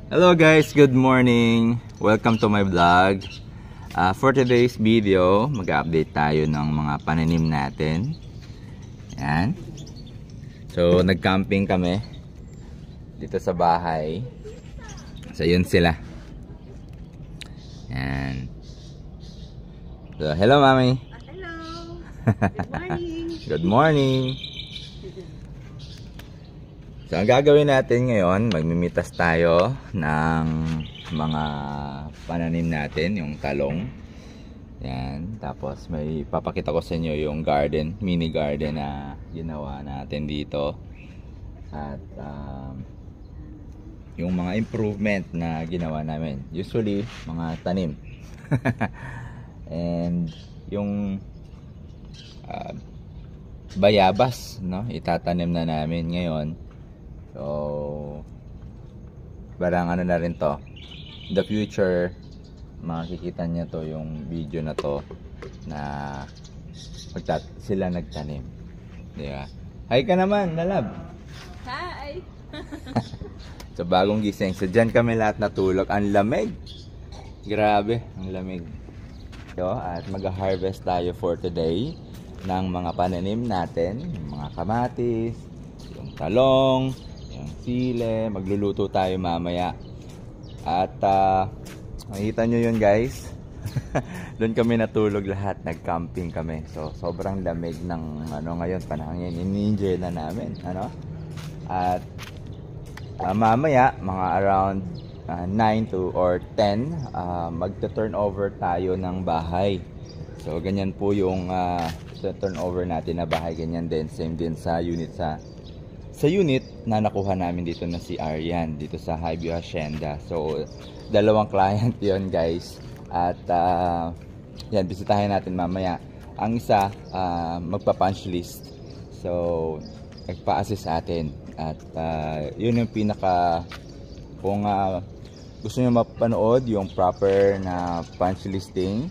Hello guys, good morning. Welcome to my vlog. For today's video, mag-update tayo ng mga pananim natin. Yan. So, nag-camping kami dito sa bahay. So, yun sila. Yan. So, hello mami. Hello. Good morning. Good morning. So, ang gagawin natin ngayon, magmimitas tayo ng mga pananim natin, yung talong. Yan. Tapos, may papakita ko sa inyo yung garden, mini garden na ginawa natin dito. At, yung mga improvement na ginawa namin. Usually, mga tanim. And, yung bayabas, no? Itatanim na namin ngayon. So, barang ano na rin to. In the future, makikita niya to yung video na to na sila nagtanim. Diba? Hi ka naman, Nalab. Hi. So, bagong gising. So, dyan kami lahat natulog. Ang lamig. Grabe, ang lamig. So, at mag-harvest tayo for today ng mga pananim natin. Yung mga kamatis, yung talong, yung sile, magluluto tayo mamaya. At makikita nyo yun guys. Doon kami natulog lahat, nag-camping kami. So sobrang lamig ng ngayon, panahon ngayon, in-enjoy na namin, At mamaya mga around 9 to or 10 magta-turnover tayo ng bahay. So ganyan po yung turnover natin na bahay, ganyan din, same din sa unit sa unit na nakuha namin dito na si Arian dito sa Highview Hacienda. So dalawang client yon guys. At yan, bisitahin natin mamaya. Ang isa magpa-punch list. So nagpa-assist atin. At yun yung pinaka, kung gusto niyo mapanood yung proper na punch listing,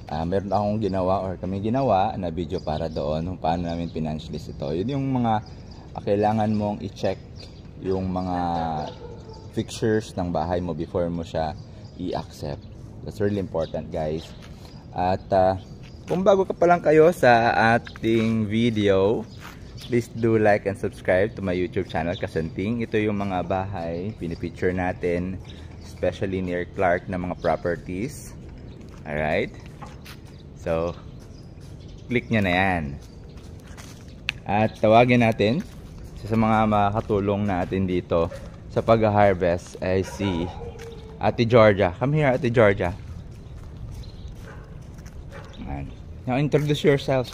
meron akong ginawa or kami ginawa na video para doon kung paano namin pinunch list ito. Yun yung mga kailangan mong i-check yung mga fixtures ng bahay mo before mo siya i-accept. That's really important guys. At kung bago ka pa lang kayo sa ating video, please do like and subscribe to my YouTube channel, Kasanting. Ito yung mga bahay pinipicture natin, especially near Clark, na mga properties. Alright, so click nyo na yan. At tawagin natin sa mga makakatulong natin dito sa pag-harvest ay si Ate Georgia. Come here, Ate Georgia. Now introduce yourself.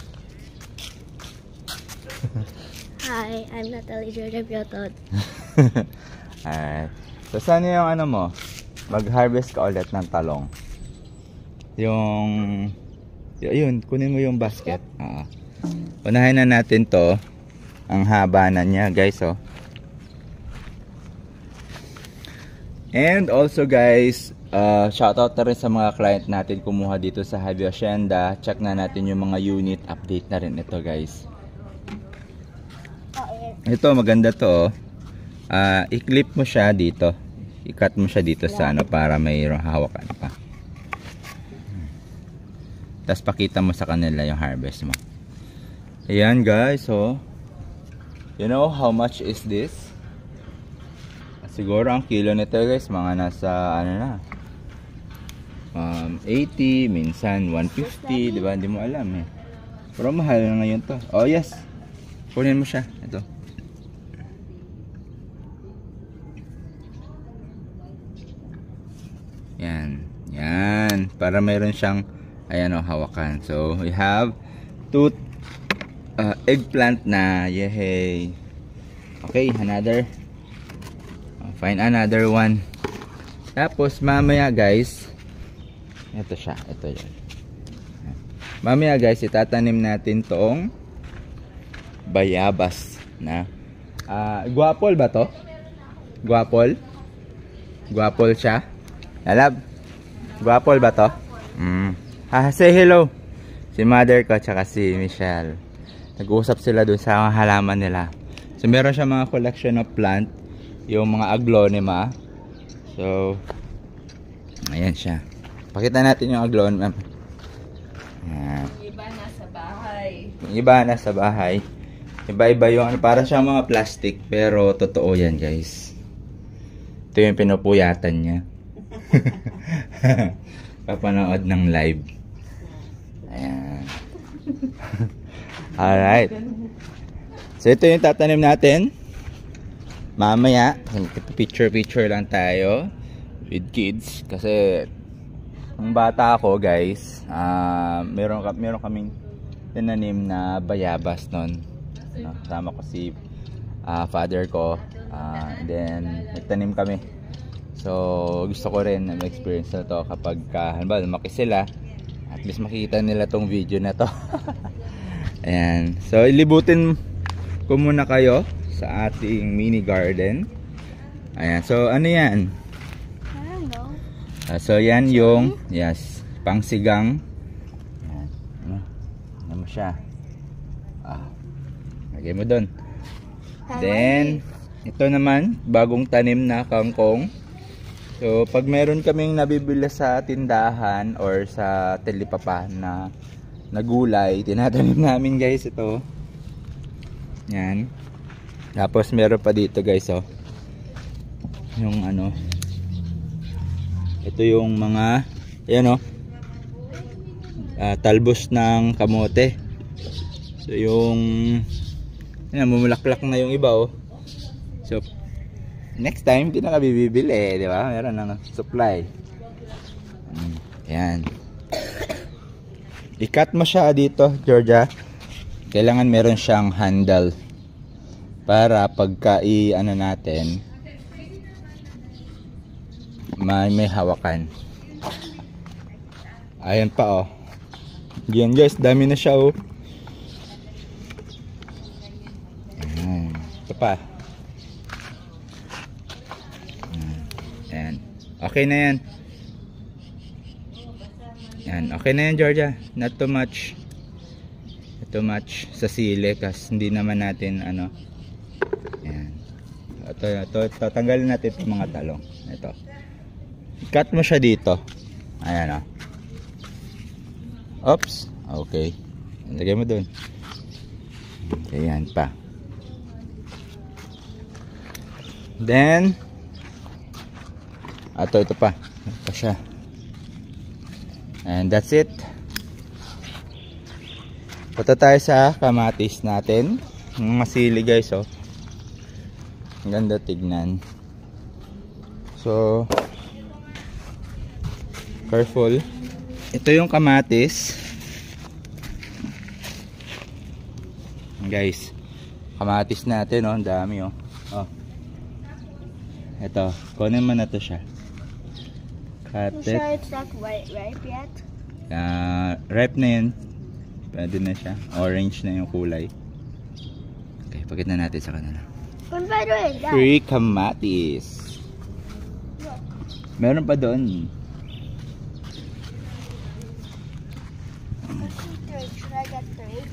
Hi, I'm Natalie Georgia Piotot. Alright. So saan yung mo? Mag-harvest ka ulit ng talong. Yun, kunin mo yung basket. Unahin na natin to. Ang haba na niya guys, And also guys, shoutout na rin sa mga client natin kumuha dito sa Highview Hacienda. Check na natin yung mga unit, update na rin ito guys. Ito maganda to. I-clip mo siya dito. I-cut mo siya dito sa para mayroong hawakan pa. Tapos pakita mo sa kanila yung harvest mo. Ayan guys, you know how much is this? Siguro ang kilo nito guys, mga nasa na 80, minsan 150, diba? Hindi mo alam Pero mahal na ngayon to. Oh yes, kunin mo siya. Ito. Yan, para mayroon siyang hawakan. So we have 2 eggplant na. Yay. Okay, another. Find another one. Tapos mamaya guys, ito siya, ito yan. Mamaya guys, itatanim natin tong bayabas na guapol ba to? Guapol? Guapol siya? Alab? Guapol ba to? Say hello. Si mother ko tsaka si Michelle. Nag-uusap sila doon sa halaman nila. So meron siya mga collection of plant, yung mga aglonema, So, ayan siya. Pakita natin yung aglon, ma'am. Ayan. Yung iba nasa bahay. Yung iba nasa bahay. Iba-iba yung ano, para siyang mga plastic, pero totoo yan, guys. Ito yung pinupuyatan niya. Papanood ng live. Ayan. Alright. So ito yung tatanim natin. Mamaya, picture lang tayo with kids. Kasi ang bata ako, guys, meron kaming tinanim na bayabas nun. Kasama ko si father ko. Then nagtanim kami. So gusto ko rin na ma-experience na to kapag halimbawa lumaki sila, at least makikita nila tong video na to. Ayan. So ilibutin ko muna kayo sa ating mini garden. Ayan. So ano yan? I don't know. So yan yung pangsigang. Ayan. Ano mo siya? Lagay mo doon. Then ito naman bagong tanim na kangkong. So pag meron kaming nabibili sa tindahan or sa telipapa na gulay, tinatanim namin, guys, ito. Yan. Tapos meron pa dito, guys, oh. Yung ano. Ito yung mga ayan, oh. Talbos ng kamote. So yung ayan, mumulaklak na yung iba, oh. So next time hindi na kami bibili, di ba? Meron na supply. Ayan. I-cut mo siya dito, Georgia. Kailangan meron siyang handle para pagka ano natin may hawakan. Ayan pa, oh. Yan, guys, dami na siya, oh. Ayan. Ito pa. Ayan. Okay na yan. Ayan. Okay na yan, Georgia. Not too much. Not too much sa sili kasi hindi naman natin ano. Ayan. Ito, tanggalin natin itong mga talong. Ito. Cut mo siya dito. Ayan, oh. Oops. Okay. Lagay mo dun. Ayan pa. Then ito pa. Ito siya. And that's it. Punta tayo sa kamatis natin. Mga sili, guys, oh. Ang ganda tignan. So careful. Ito yung kamatis. Guys, kamatis natin, oh. Ang dami, oh. Oh. Ito, kunin mo na to siya. Cut You it. sure it's not ripe yet? Ripe na yun. Pwede na siya. Orange na yung kulay. Okay, pakita natin sa kanila. But by the way, Dad, Free kamatis. Meron pa doon. should I get 3?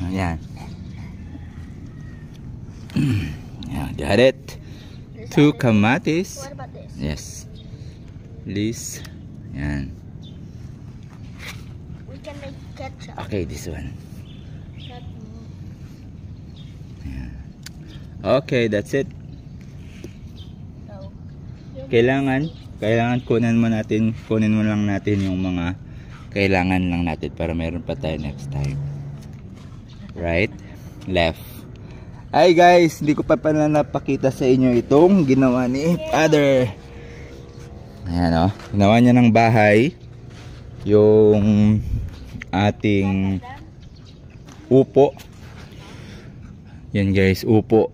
Ayan. Yeah, got it. 2 kamatis. What about this? Yes. Please. Ayan. We can make ketchup. Okay, this one. Not me. Okay, that's it. No. Kailangan kunin mo lang natin yung mga kailangan lang natin para meron pa tayo next time. Right? Left. Hi guys, hindi ko pa pala napakita sa inyo itong ginawa ni Father. Ayan, oh. Ginawa niya ng bahay yung ating upo. Yan guys, upo.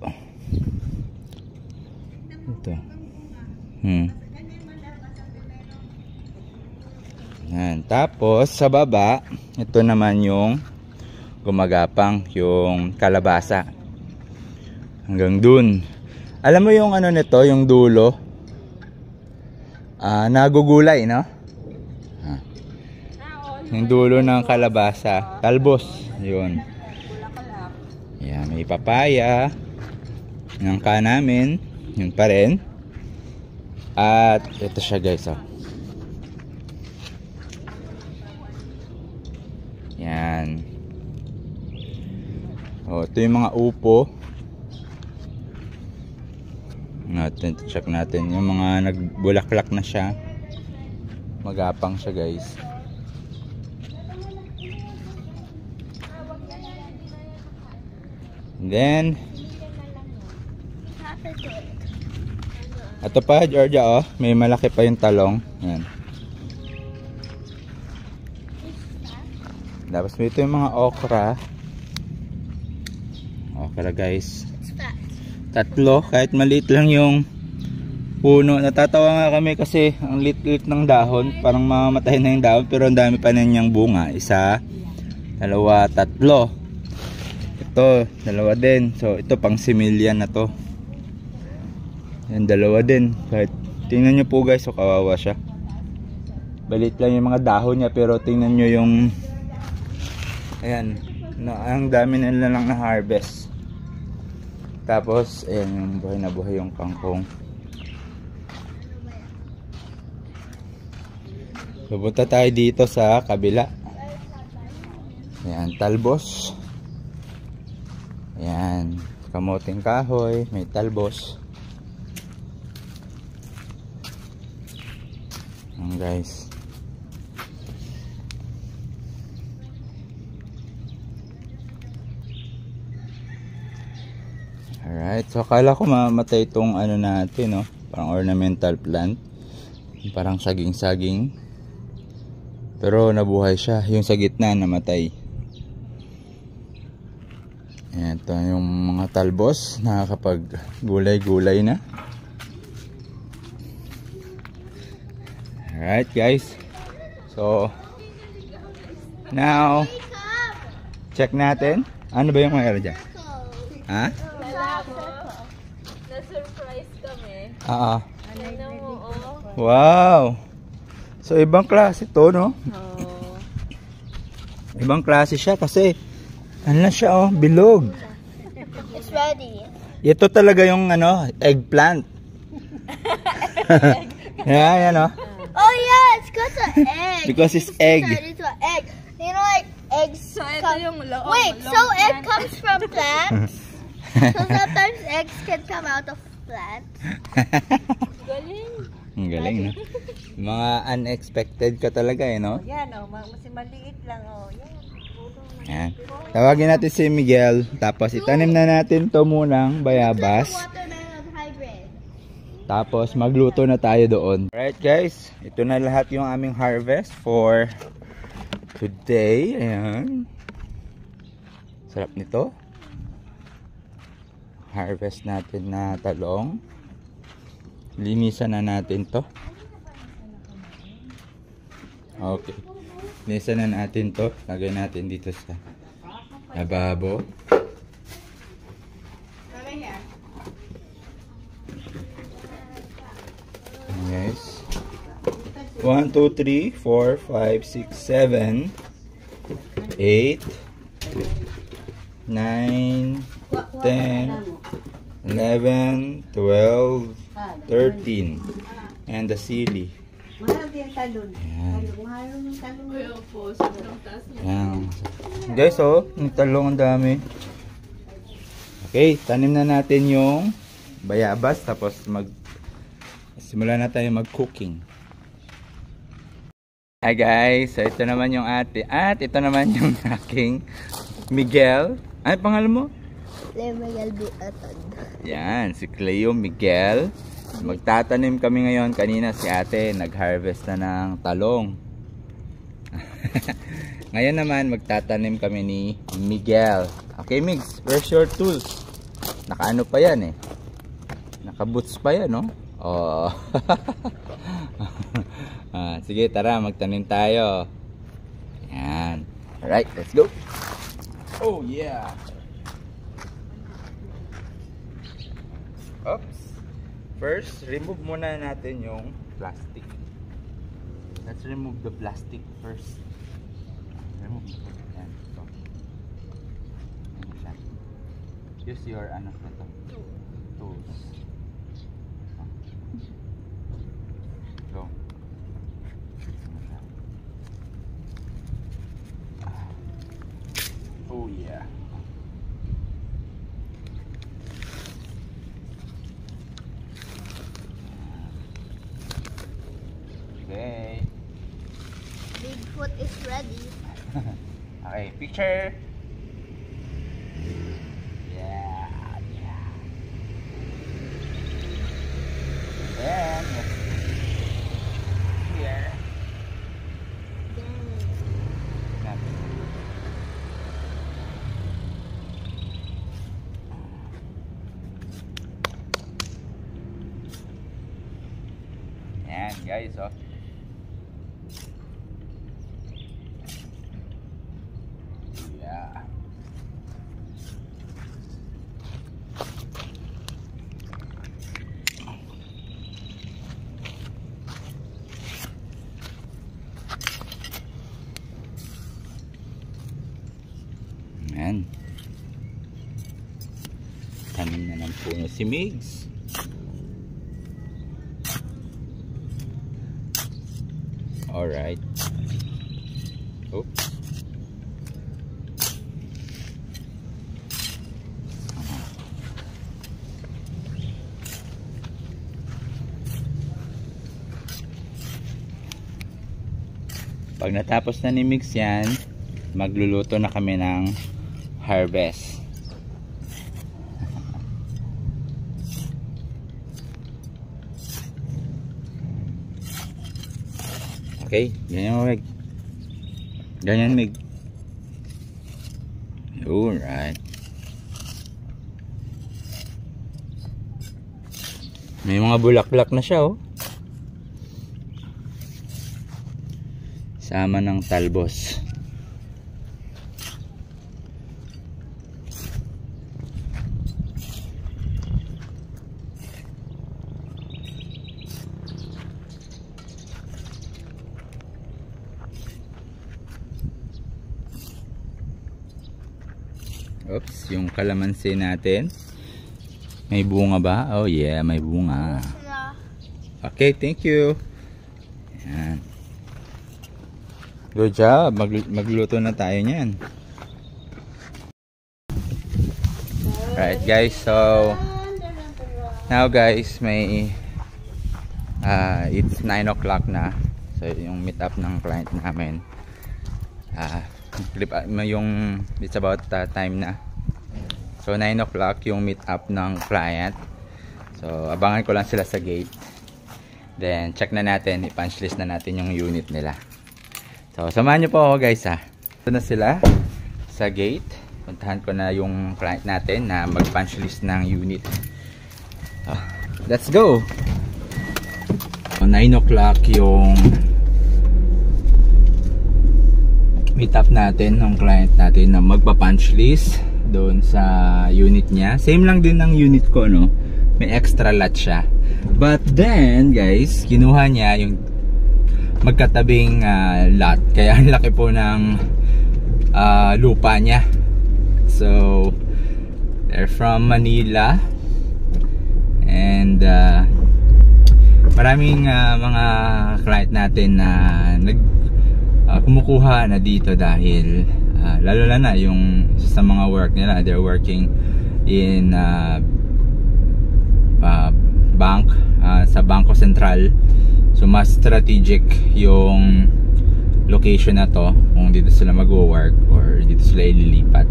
Ito. Yan. Tapos sa baba, ito naman yung gumagapang, yung kalabasa. Hanggang dun. Alam mo yung ano nito, yung dulo, nagugulay, no? Yung dulo ng kalabasa, talbos, yun. Yan, may papaya ng namin. Yun pa rin. At ito siya guys, oh. Yan. Oh, ito yung mga upo. Natin, check natin yung mga nagbulaklak na siya. Magapang siya guys. And then ito pa, Georgia, oh, may malaki pa yung talong. Yan. Tapos ito yung mga okra. Okra guys. Tatlo, kahit maliit lang yung puno. Natatawa nga kami kasi ang lit-lit ng dahon. Parang mamamatay na yung dahon, pero ang dami pa na niyang bunga. Isa, dalawa, tatlo. Ito, dalawa din. So ito pang similya na to. Yan, dalawa din. Kahit tingnan nyo po guys, so kawawa siya. Balit lang yung mga dahon niya, pero tingnan nyo yung ayan, ang dami nila lang na harvest. Tapos ayan, yung buhay na buhay yung kangkong. Pupunta tayo dito sa kabila. Ayan, talbos. Ayan, kamuting kahoy, may talbos. Ayan guys. Alright, so akala ko mamatay itong ano natin, no? Parang ornamental plant. Parang saging-saging. Pero nabuhay siya. Yung sa gitna namatay. Ayan, ito yung mga talbos. Nakakapag gulay-gulay na. Alright guys. So now check natin. Ano ba yung mayroon dyan? Ha? Na-surprise kami. Oo. Ano mo, oh. Wow. So ibang klase to, no? Oh. Ibang klase siya kasi ano na siya, oh, bilog. It's ready. Ito talaga yung ano, eggplant. Yeah, yan, oh. Oh yeah, it's because of egg. Because it's egg. It's an egg. You know, like eggs. So, ito yung loob. Wait, so egg comes from plants? So sometimes eggs can come out of plants. Galing. Ang galing, no? Mga unexpected ka talaga, eh, no? Yan, oh. Kasi maliit lang, oh. Yan. Yan. Tawagin natin si Miguel. Tapos itanim na natin to munang bayabas. Watermelon hybrid. Tapos magluto na tayo doon. Alright guys, ito na lahat yung aming harvest for today. Ayan. Sarap nito. Harvest natin na talong. Linisan na natin to. Okay. Linisan na natin to. Lagay natin dito sa lababo. Guys, 1, 2, 3, 4, 5, 6, 7, 8, 9, 10, 11, 12, 13, and the sili. Ayan. Guys, oh, yung talong ang dami. Okay, tanim na natin yung bayabas, tapos simula na tayo mag-cooking. Hi guys, so ito naman yung ate. At ito naman yung aking Miguel. Ay, pangalan mo? Cleo Miguel Biatod. Yan, si Cleo Miguel. Magtatanim kami ngayon. Kanina si ate nag-harvest na ng talong. Ngayon naman magtatanim kami ni Miguel. Okay Migs, where's your tools? Nakaano pa yan eh. Naka-boots pa yan, no? Oh. Sige, tara, magtanim tayo. Yan. Alright, let's go. Oh, yeah. Oops. First, remove muna natin yung plastic. Let's remove the plastic first. Remove. Yan. So. Use your, ano, ito. Tools. Oh yeah. Okay. Bigfoot is ready. Okay, picture. Yeah, yeah. Then, here. Natin. Yan, guys, oh. Yeah. Ayan. Tanim na ng puno si Migs. Alright. Oops. Pag natapos na ni Mix yan, magluluto na kami ng harvest. Okay, ganyan mo, Meg. Ganyan, Meg. Alright. May mga bulaklak na siya, oh. Sama ng talbos. Oops, yung kalamansi natin. May bunga ba? Oh yeah, may bunga. Okay, thank you. Yan. Good job. Magluto na tayo niyan. Right guys, so now guys, may it's 9 o'clock na. So yung meet up ng client namin. It's about time na. So 9 o'clock yung meet up ng client. So abangan ko lang sila sa gate. Then check na natin, i-punch list na natin yung unit nila. So samahan nyo po ako guys ha. Ito na sila sa gate. Puntahan ko na yung client natin na mag-punch list ng unit. So, let's go! So, 9 o'clock yung meet up natin ng client natin na magpa-punch list doon sa unit niya. Same lang din ng unit ko, no? May extra lot siya. But then, guys, kinuha niya yung magkatabing lot. Kaya ang laki po ng lupa niya. So, they're from Manila. And maraming mga client natin na kumukuha na dito dahil lalo na yung sa mga work nila, they're working in bank, sa Bangko Sentral. So mas strategic yung location na to kung dito sila mag-work or dito sila ililipat.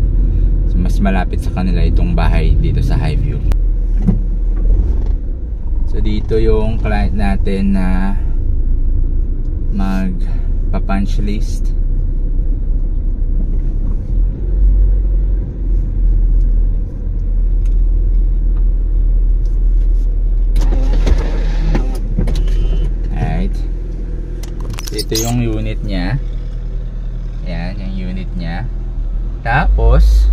So mas malapit sa kanila itong bahay dito sa Highview. So dito yung client natin na magpa-punch list. Ito yung unit niya. Yan, yung unit niya. Tapos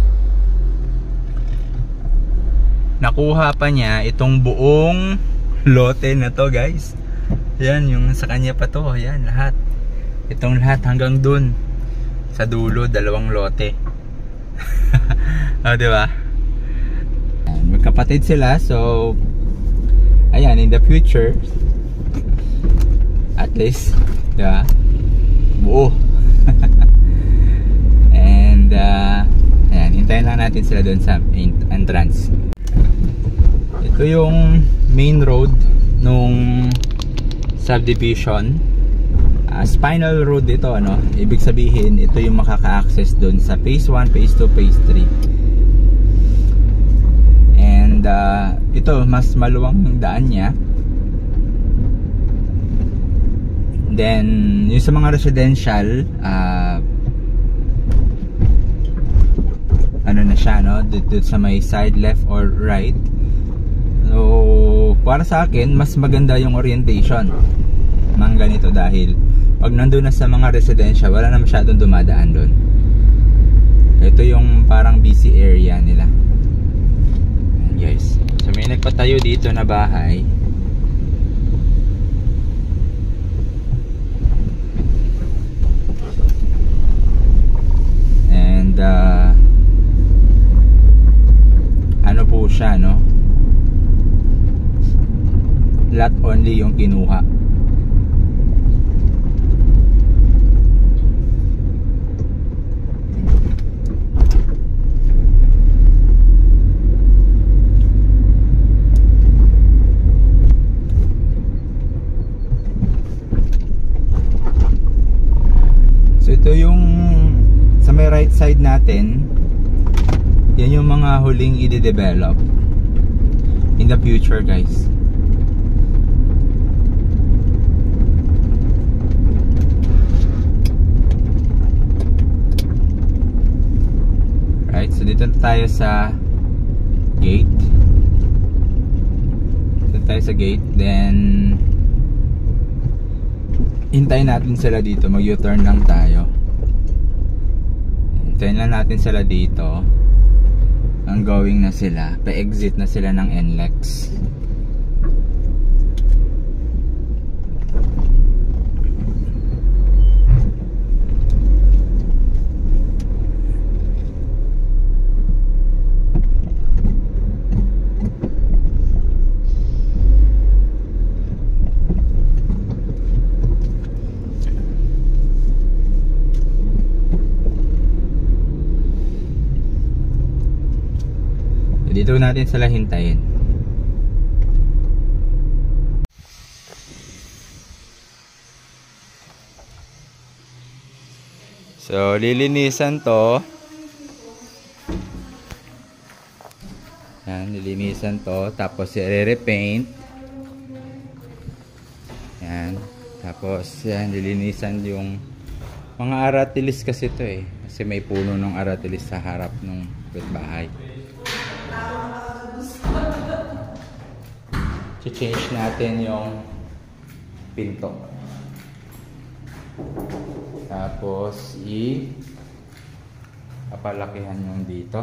nakuha pa niya itong buong lote na to, guys. Yan, yung sa kanya pa to. Yan, lahat. Itong lahat hanggang dun sa dulo, 2 lote. Oh, diba? Magkapatid sila. So ayan, in the future at least, diba? Buo. And natin sila doon sa entrance. Ito yung main road nung subdivision. Spinal road ito, ano? Ibig sabihin, ito yung makaka-access doon sa phase 1, phase 2, phase 3. And ito, mas maluwang yung daan niya. Then, yung sa mga residential, ano na siya, no? Dito sa may side, left or right. So, para sa akin, mas maganda yung orientation ng ganito dahil pag nandun na sa mga residential, wala na masyadong dumadaan doon. Ito yung parang busy area nila. Ayan guys. So may nagpatayo dito na bahay. And ano po siya, no? Lot only yung kinuha. Ito yung sa may right side natin, yan yung mga huling i-develop in the future guys. Right, so dito tayo sa gate. Dito tayo sa gate, then hintayin natin sila dito, mag U-turn lang tayo. Hintayin lang natin sila dito. Ang going na sila, pa-exit na sila ng NLEX. Dito natin sila hintayin. So, lilinisan to. Yan, lilinisan to. Tapos, i-repaint. Yan. Tapos, yan, lilinisan yung mga aratilis kasi to eh. Kasi may puno ng aratilis sa harap ng bahay. I-change natin yung pinto. Tapos papalakihan yung dito.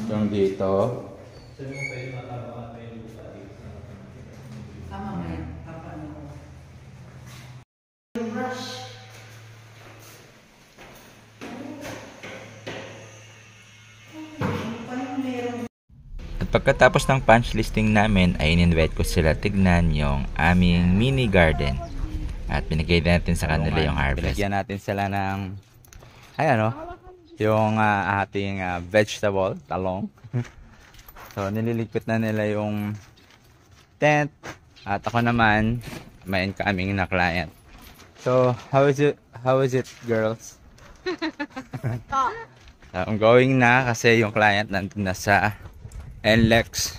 Yung dito. Pagkatapos ng punch listing namin ay in-invite ko sila tignan yung aming mini garden at binigay natin sa kanila yung harvest. Binigyan natin sila ng yung ating vegetable, talong. So nililigpit na nila yung tent at ako naman may incoming na client. So how is it girls? I'm going na kasi yung client nandun na sa NLEX.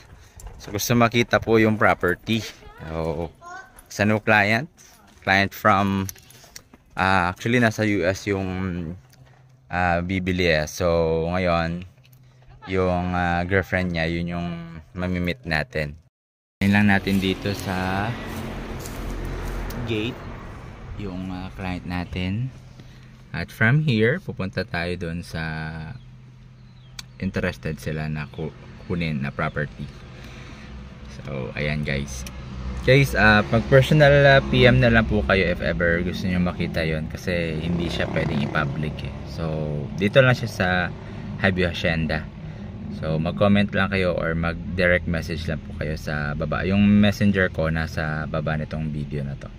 So gusto makita po yung property. So sa new client from actually nasa US yung bibili eh. So ngayon yung girlfriend niya, yun yung mamimit natin. Ngayon lang natin dito sa gate yung client natin. At from here pupunta tayo doon sa interested sila na kunin na property. So ayan guys. Pag personal PM na lang po kayo if ever gusto niyo makita yon kasi hindi siya pwedeng i-public eh. So dito lang siya sa Highview Hacienda. So mag-comment lang kayo or mag-direct message lang po kayo sa baba. Yung messenger ko nasa baba nitong video na to.